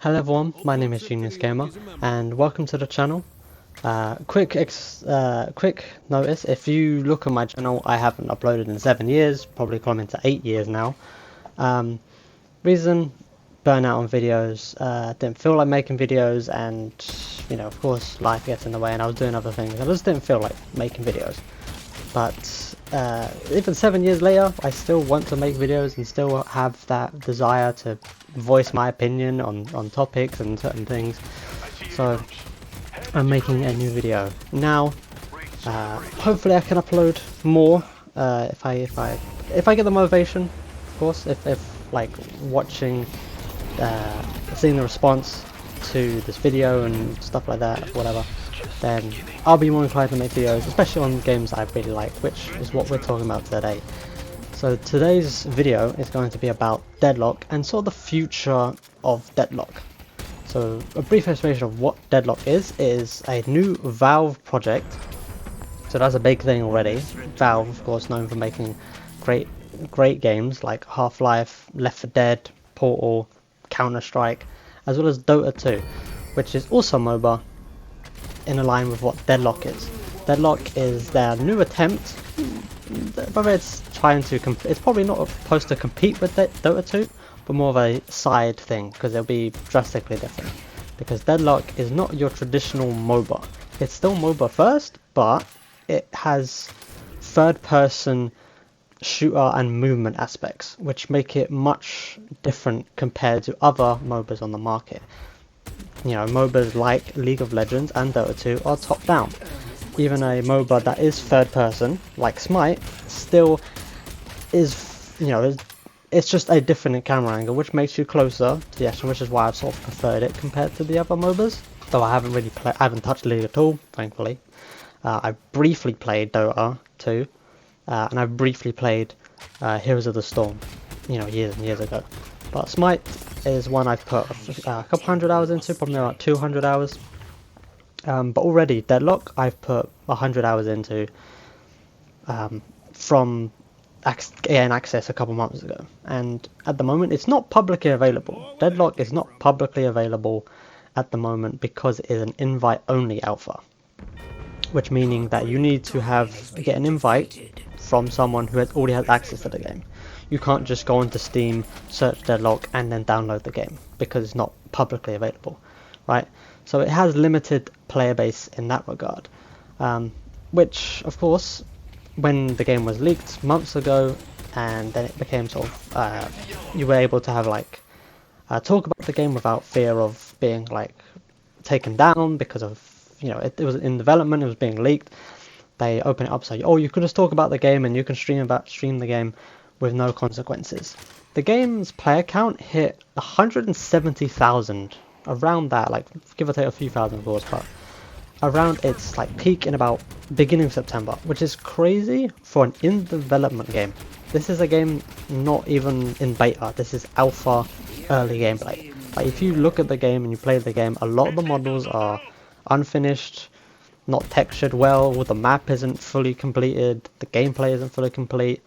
Hello everyone, my name is Genius Gamer, and welcome to the channel. Quick notice: if you look at my channel, I haven't uploaded in 7 years, probably coming to 8 years now. Reason: burnout on videos. Didn't feel like making videos, and of course, life gets in the way, and I was doing other things. I just didn't feel like making videos. But even 7 years later, I still want to make videos and still have that desire to voice my opinion on topics and certain things. So I'm making a new video now. Hopefully I can upload more if I get the motivation, of course. If like watching, seeing the response to this video and stuff like that, whatever, then I'll be more inclined to make videos, especially on games I really like, which is what we're talking about today. So today's video is going to be about Deadlock and sort of the future of Deadlock. So a brief explanation of what Deadlock is a new Valve project. So that's a big thing already. Valve, of course, known for making great games like Half-Life, Left 4 Dead, Portal, Counter-Strike, as well as Dota 2, which is also MOBA, in line with what Deadlock is. Deadlock is their new attempt, but it's trying to it's probably not supposed to compete with Dota 2, but more of a side thing, because it'll be drastically different. Because Deadlock is not your traditional MOBA. It's still MOBA first, but it has third-person shooter and movement aspects, which make it much different compared to other MOBAs on the market. MOBAs like League of Legends and Dota 2 are top-down. Even a MOBA that is third-person, like Smite, still is, it's just a different camera angle, which makes you closer to the action, which is why I've sort of preferred it compared to the other MOBAs. Though I haven't touched League at all, thankfully. I briefly played Dota 2, and I briefly played Heroes of the Storm, years and years ago. But Smite is one I've put a couple hundred hours into, probably about 200 hours. But already Deadlock I've put 100 hours into from getting access a couple months ago. And at the moment it's not publicly available. Deadlock is not publicly available at the moment because it is an invite-only alpha. Which meaning that you need to get an invite from someone who already has access to the game. You can't just go onto Steam, search Deadlock, and then download the game, because it's not publicly available, right? So it has limited player base in that regard, which, of course, when the game was leaked months ago, and then it became sort of, you were able to have talk about the game without fear of being taken down because of, it was in development, it was being leaked. They open it up, so you can just talk about the game and you can stream the game with no consequences. The game's player count hit 170,000, around that, give or take a few thousand, of course, but around its peak in about beginning of September, which is crazy for an in-development game. This is a game not even in beta. This is alpha, early gameplay. If you look at the game and you play the game, a lot of the models are unfinished, not textured well, the map isn't fully completed, the gameplay isn't fully complete.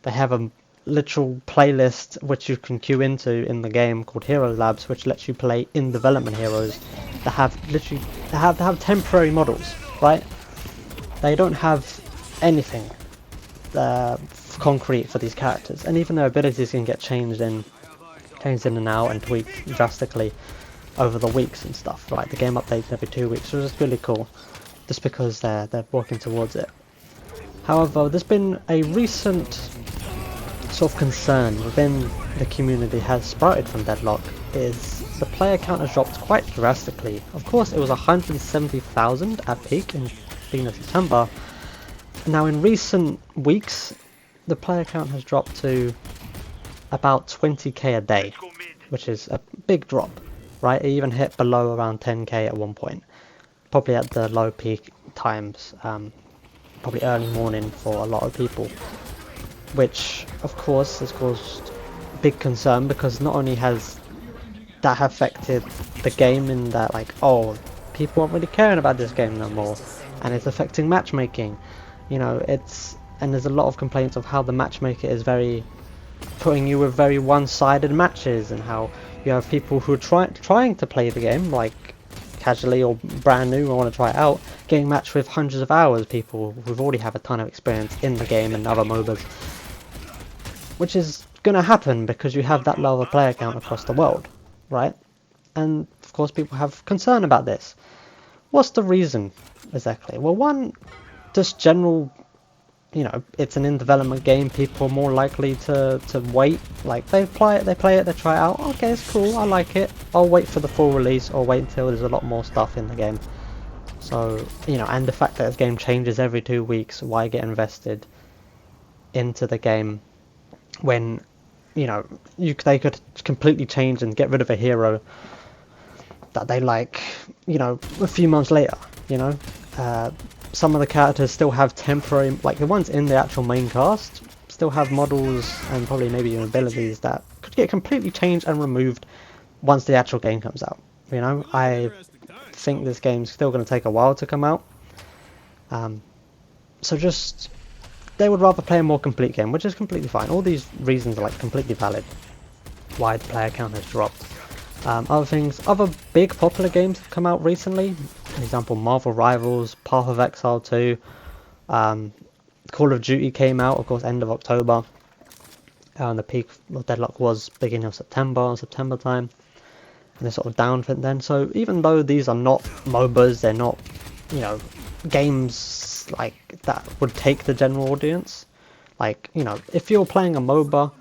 They have a literal playlist which you can queue into in the game called Hero Labs, which lets you play in development heroes that have temporary models, right? They don't have anything concrete for these characters, and even their abilities can get changed in and out and tweaked drastically over the weeks and stuff. Right, the game updates every 2 weeks, which is really cool, just because they're working towards it. However, there's been a recent sort of concern within the community has sprouted from Deadlock, is the player count has dropped quite drastically. Of course, it was 170,000 at peak in beginning of September. Now, in recent weeks, the player count has dropped to about 20k a day, which is a big drop, right? It even hit below around 10k at one point, probably at the low peak times, probably early morning for a lot of people, which of course has caused big concern, because not only has that affected the game in that people aren't really caring about this game no more, and it's affecting matchmaking. And there's a lot of complaints of how the matchmaker is putting you with very one-sided matches, and how You have people who are trying to play the game, like casually or brand new and want to try it out, getting matched with hundreds of hours people who've already have a ton of experience in the game and other MOBAs. Which is going to happen because you have that low of a player count across the world, right? And of course people have concern about this. What's the reason exactly? Well, one, just general, you know, it's an in development game, people are more likely to wait. Like, they play it, they try it out, okay, it's cool, I like it, I'll wait for the full release or wait until there's a lot more stuff in the game. So, you know, and the fact that this game changes every 2 weeks, why get invested into the game when, you know, they could completely change and get rid of a hero that they like, you know, a few months later, you know? Some of the characters still have temporary, like the ones in the actual main cast, still have models and probably maybe even abilities that could get completely changed and removed once the actual game comes out. You know, I think this game's still going to take a while to come out. So just, they would rather play a more complete game, which is completely fine. All these reasons are like completely valid why the player count has dropped. Other big popular games have come out recently. For example, Marvel Rivals, Path of Exile 2, Call of Duty came out, of course, end of October. And the peak of Deadlock was beginning of September time. And they're sort of down for then. So even though these are not MOBAs, they're not, you know, games like that would take the general audience. Like, you know, if you're playing a MOBA,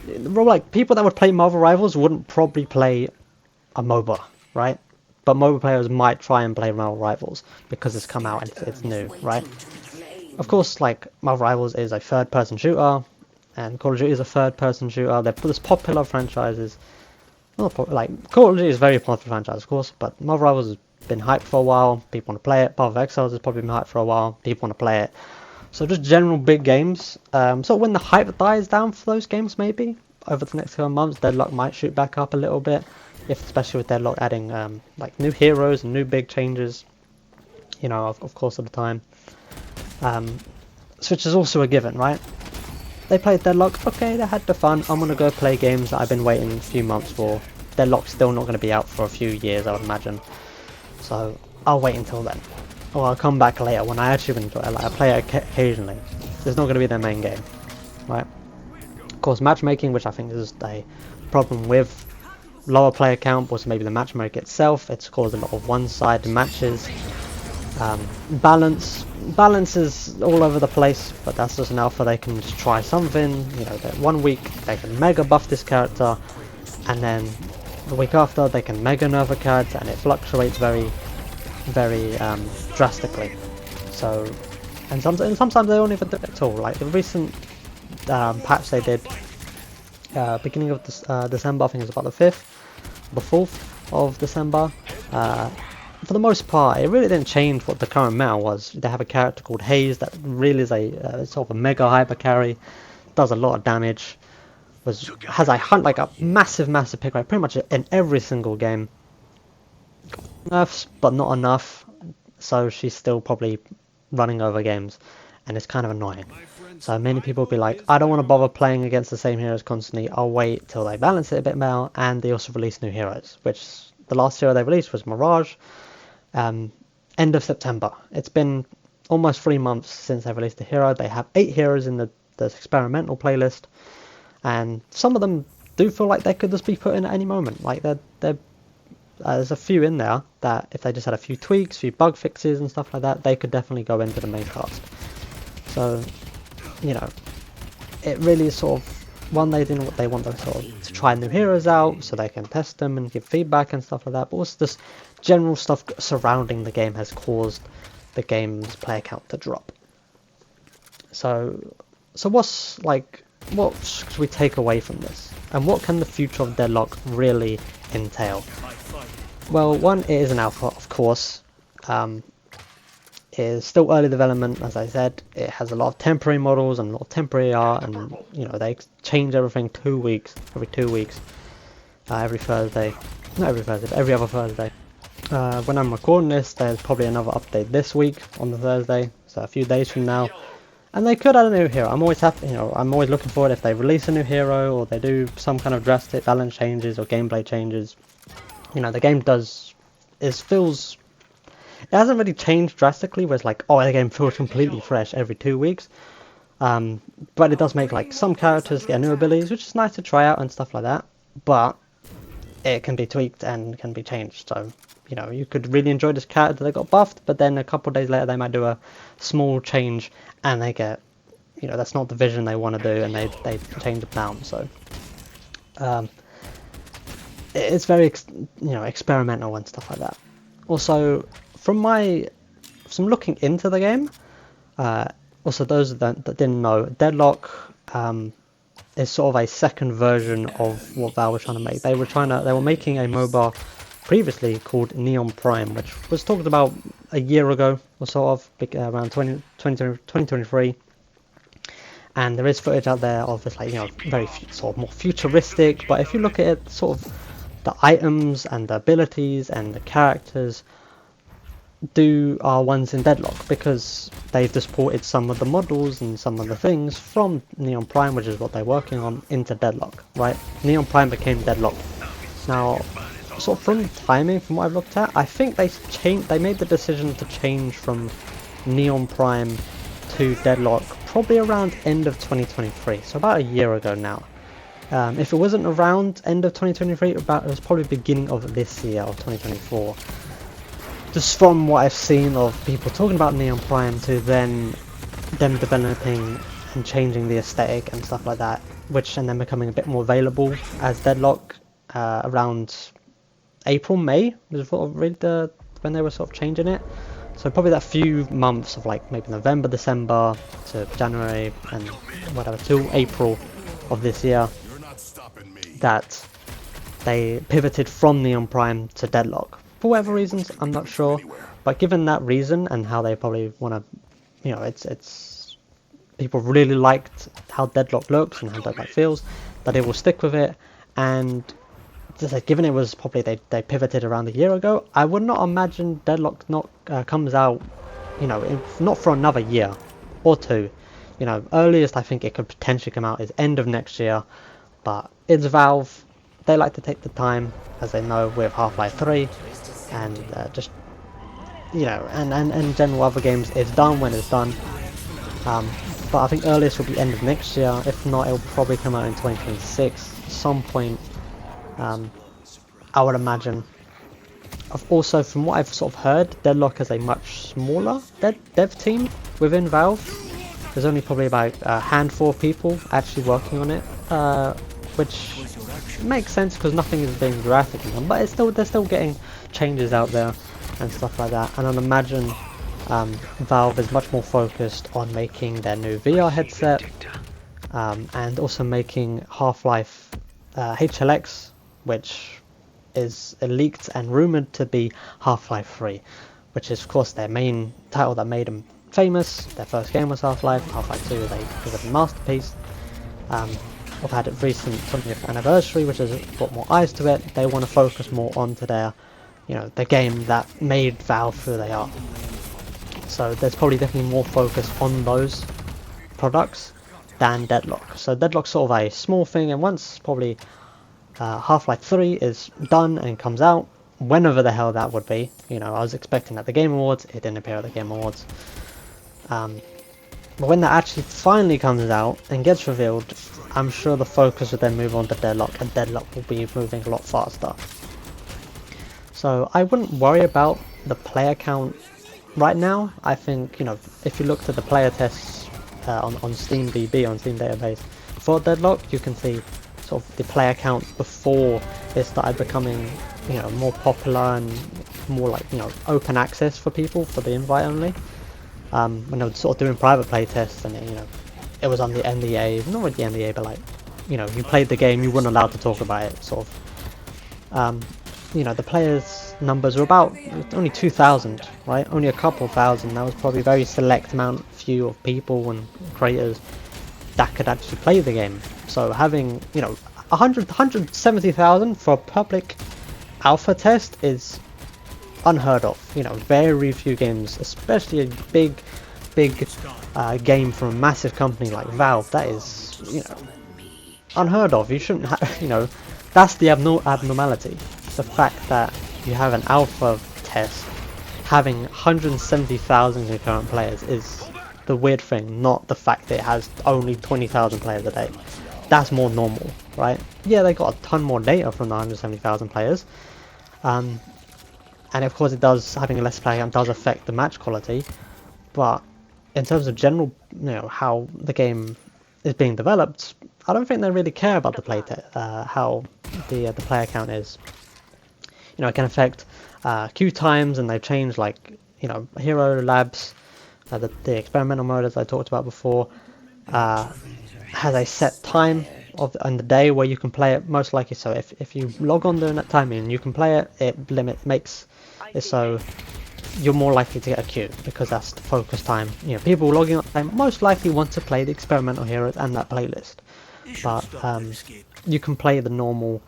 like, people that would play Marvel Rivals wouldn't probably play a MOBA, right? But MOBA players might try and play Marvel Rivals because it's come out and it's new, right? Of course, like, Marvel Rivals is a third-person shooter, and Call of Duty is a third-person shooter. They're this popular franchises. Like, Call of Duty is a very popular franchise, of course, but Marvel Rivals has been hyped for a while. People want to play it. Path of Exiles has probably been hyped for a while. People want to play it. So just general big games. So when the hype dies down for those games, maybe over the next couple of months, Deadlock might shoot back up a little bit. Especially with Deadlock adding like new heroes and new big changes, you know, of course at the time. Which is also a given, right? They played Deadlock, okay, they had the fun. I'm gonna go play games that I've been waiting a few months for. Deadlock's still not gonna be out for a few years, I would imagine. So I'll wait until then. Or I'll come back later when I actually enjoy it. Like, I play it occasionally. It's not going to be their main game, right? Of course, matchmaking, which I think is a problem with lower player count, was maybe the matchmaking itself. It's caused a lot of one-sided matches. Balance is all over the place, but that's just an alpha. They can just try something. You know, that 1 week they can mega buff this character, and then the week after they can mega nerf a character, and it fluctuates very drastically. So, and sometimes they don't even do it at all. Like the recent patch they did beginning of December, I think it was about the 4th of December. For the most part, it really didn't change what the current meta was. They have a character called Haze that really is a sort of a mega hyper carry, does a lot of damage, has a massive pick rate pretty much in every single game. Nerfs, but not enough, so she's still probably running over games, and it's kind of annoying. So many people will be like, I don't want to bother playing against the same heroes constantly, I'll wait till they balance it a bit more. And they also release new heroes, which the last hero they released was Mirage, end of September. It's been almost 3 months since they released the hero. They have 8 heroes in the experimental playlist, and some of them do feel like they could just be put in at any moment. Like there's a few in there that if they just had a few tweaks, few bug fixes and stuff like that, they could definitely go into the main cast. So, you know, it really is sort of one, they want to sort of to try new heroes out so they can test them and give feedback and stuff like that. But also just general stuff surrounding the game has caused the game's player count to drop. So what should we take away from this? And what can the future of Deadlock really entail? Well, one, it is an alpha, of course. It is still early development, as I said. It has a lot of temporary models and a lot of temporary art, and you know, they change everything every 2 weeks. Every Thursday. Not every Thursday, but every other Thursday. When I'm recording this, there's probably another update this week on the Thursday, so a few days from now. And they could add a new hero. I'm always happy, I'm always looking forward if they release a new hero or they do some kind of drastic balance changes or gameplay changes. The game feels, it hasn't really changed drastically where it's like, oh, the game feels completely fresh every 2 weeks. But it does make like some characters get new abilities, which is nice to try out and stuff like that. But it can be tweaked and can be changed. So, you could really enjoy this character that got buffed, but then a couple of days later they might do a small change and they get, that's not the vision they want to do, and they change it down. So, it's very, experimental and stuff like that. Also, from looking into the game, also those that didn't know, Deadlock is sort of a second version of what Valve were trying to make. They were making a MOBA previously called Neon Prime, which was talked about a year ago or sort of, around 2023. And there is footage out there of this, like, very sort of more futuristic. But if you look at it, sort of the items and the abilities and the characters are ones in Deadlock, because they've just ported some of the models and some of the things from Neon Prime, which is what they're working on, into Deadlock, right? Neon Prime became Deadlock. Now, sort of from timing, from what I've looked at, I think they made the decision to change from Neon Prime to Deadlock probably around end of 2023, so about a year ago now. If it wasn't around end of 2023, it was probably beginning of this year, of 2024. Just from what I've seen of people talking about Neon Prime to then them developing and changing the aesthetic and stuff like that, and then becoming a bit more available as Deadlock around April, May was sort of really when they were sort of changing it. So probably that few months of like maybe November, December to January and whatever till April of this year, that they pivoted from Neon Prime to Deadlock. For whatever reasons, I'm not sure, but given that reason and how they probably want to, it's people really liked how Deadlock looks and how Deadlock feels, that it will stick with it. And just like, given it was probably they pivoted around a year ago, I would not imagine Deadlock comes out, not for another year or two. Earliest I think it could potentially come out is end of next year, but it's Valve. They like to take the time, as they know with Half-Life 3, and just, and in general other games, it's done when it's done. But I think earliest will be end of next year. If not, it'll probably come out in 2026, some point, I would imagine. Also, from what I've sort of heard, Deadlock is a much smaller dev team within Valve. There's only probably about a handful of people actually working on it, which makes sense because nothing is being drastically done, but they're still getting changes out there and stuff like that. And I'd imagine Valve is much more focused on making their new VR headset, and also making Half-Life HLX, which is leaked and rumored to be Half-Life 3, which is of course their main title that made them famous. Their first game was Half-Life. Half-Life 2 was a masterpiece. We've had a recent 20th anniversary, which has brought more eyes to it. They want to focus more onto their, the game that made Valve who they are. So there's probably definitely more focus on those products than Deadlock. So Deadlock's sort of a small thing, and once probably Half-Life 3 is done and comes out, whenever the hell that would be. I was expecting at the Game Awards, it didn't appear at the Game Awards. But when that actually finally comes out and gets revealed, I'm sure the focus will then move on to Deadlock, and Deadlock will be moving a lot faster. So I wouldn't worry about the player count right now. I think, if you look at the player tests on Steam DB, on Steam database for Deadlock, you can see sort of the player count before it started becoming, more popular and more like, open access for people for the invite only. When they were sort of doing private play tests, and it was on the NDA, not with the NDA, but like, you played the game, you weren't allowed to talk about it, sort of. The players' numbers were about only 2,000, right? Only a couple thousand. That was probably a very select few of people and creators that could actually play the game. So having, 170,000 for a public alpha test is unheard of. Very few games, especially a big big game from a massive company like Valve, that is, you know, unheard of. You shouldn't you know, that's the abnormality. The fact that you have an alpha test having 170,000 concurrent players is the weird thing, not the fact that it has only 20,000 players a day. That's more normal, right? Yeah, they got a ton more data from the 170,000 players, and of course it does, having a less player count does affect the match quality, but in terms of general, you know, how the game is being developed, I don't think they really care about the how the player count is. You know, it can affect queue times, and they've changed, like, you know, hero labs, the experimental mode, as I talked about before, has a set time on the day where you can play it, most likely. So if you log on during that time and you can play it, it makes it so you're more likely to get a queue, because that's the focus time. You know, people logging on time most likely want to play the experimental heroes and that playlist, but you can play the normal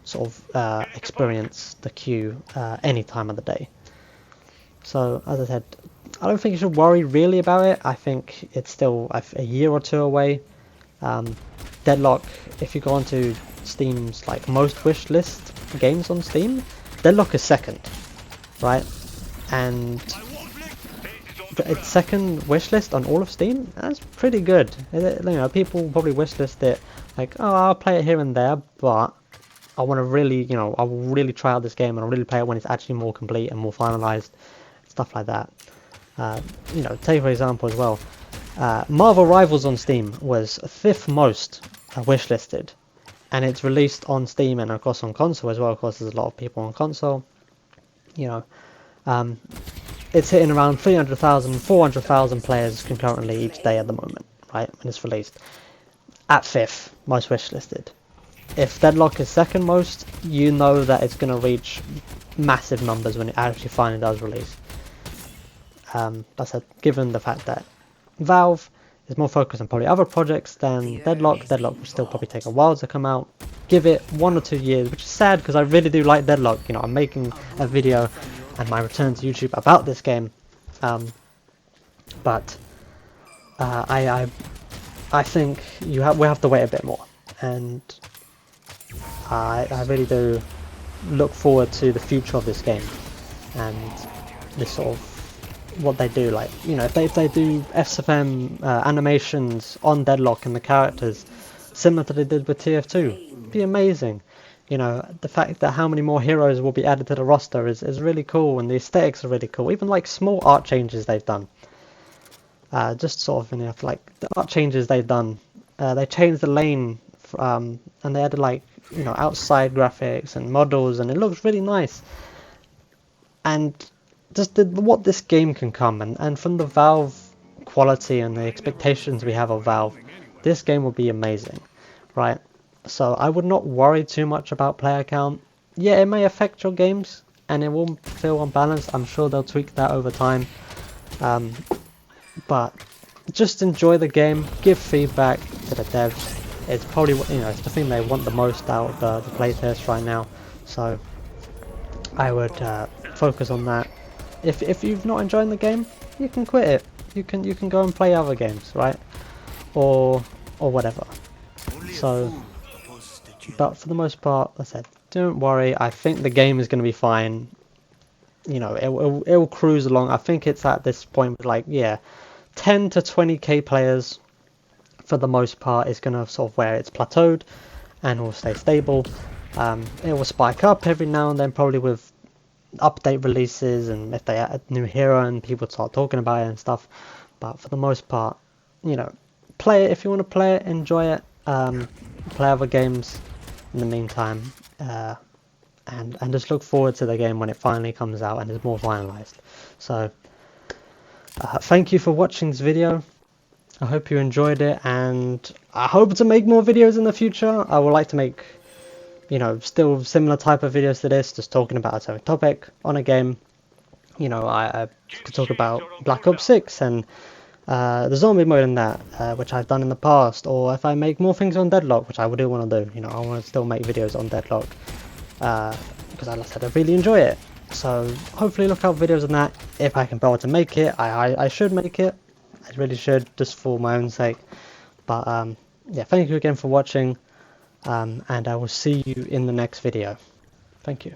sort of experience, the queue, any time of the day. So as I said, I don't think you should worry really about it. I think it's still a year or two away. Deadlock, if you go onto Steam's like most wish list games on Steam, Deadlock is second, right? And its second wish list on all of Steam, that's pretty good. You know, people probably wish list it like, oh, I'll play it here and there, but I want to really, you know, I will really try out this game and I'll really play it when it's actually more complete and more finalized, stuff like that. You know, take for example as well, Marvel Rivals on Steam was 5th most wishlisted, and it's released on Steam and of course on console as well. Of course, there's a lot of people on console. You know, it's hitting around 300,000, 400,000 players concurrently each day at the moment, right? When it's released, at 5th most wishlisted. If Deadlock is second most, you know that it's going to reach massive numbers when it actually finally does release. That's given the fact that Valve is more focused on probably other projects than Deadlock. Deadlock will still probably take a while to come out. Give it 1 or 2 years, which is sad because I really do like Deadlock. You know, I'm making a video and my return to YouTube about this game, but I think we have to wait a bit more, and I really do look forward to the future of this game and this sort of what they do. Like, you know, if they do SFM animations on Deadlock and the characters similar to they did with TF2, it'd be amazing. You know, the fact that how many more heroes will be added to the roster is really cool, and the aesthetics are really cool. Even like small art changes they've done, just sort of, you know, like the art changes they've done. They changed the lane, and they added, like, you know, outside graphics and models, and it looks really nice. And just what this game can come, and from the Valve quality and the expectations we have of Valve, this game will be amazing, right? So I would not worry too much about player count. Yeah, it may affect your games and it will feel unbalanced. I'm sure they'll tweak that over time, but just enjoy the game, give feedback to the devs. It's probably, you know, it's the thing they want the most out of the playtest right now. So I would focus on that. If you've not enjoyed the game, you can quit it. You can go and play other games, right? Or whatever. So, but for the most part, like I said, don't worry. I think the game is going to be fine. You know, it will cruise along. I think it's at this point, like, yeah, 10 to 20k players for the most part is going to sort of where it's plateaued and will stay stable. It will spike up every now and then, probably with update releases and if they add a new hero and people start talking about it and stuff. But for the most part, you know, play it if you want to play it, enjoy it, play other games in the meantime, and just look forward to the game when it finally comes out and is more finalized. So thank you for watching this video. I hope you enjoyed it, and I hope to make more videos in the future. I would like to make, you know, still similar type of videos to this, just talking about a certain topic on a game. You know, I could talk about Black Ops 6 and the zombie mode in that, which I've done in the past, or if I make more things on Deadlock, which I do want to do. You know, I want to still make videos on Deadlock, because like I said, I really enjoy it. So hopefully look out for videos on that. If I can be able to make it, I should make it. I really should, just for my own sake. But yeah, thank you again for watching, and I will see you in the next video. Thank you.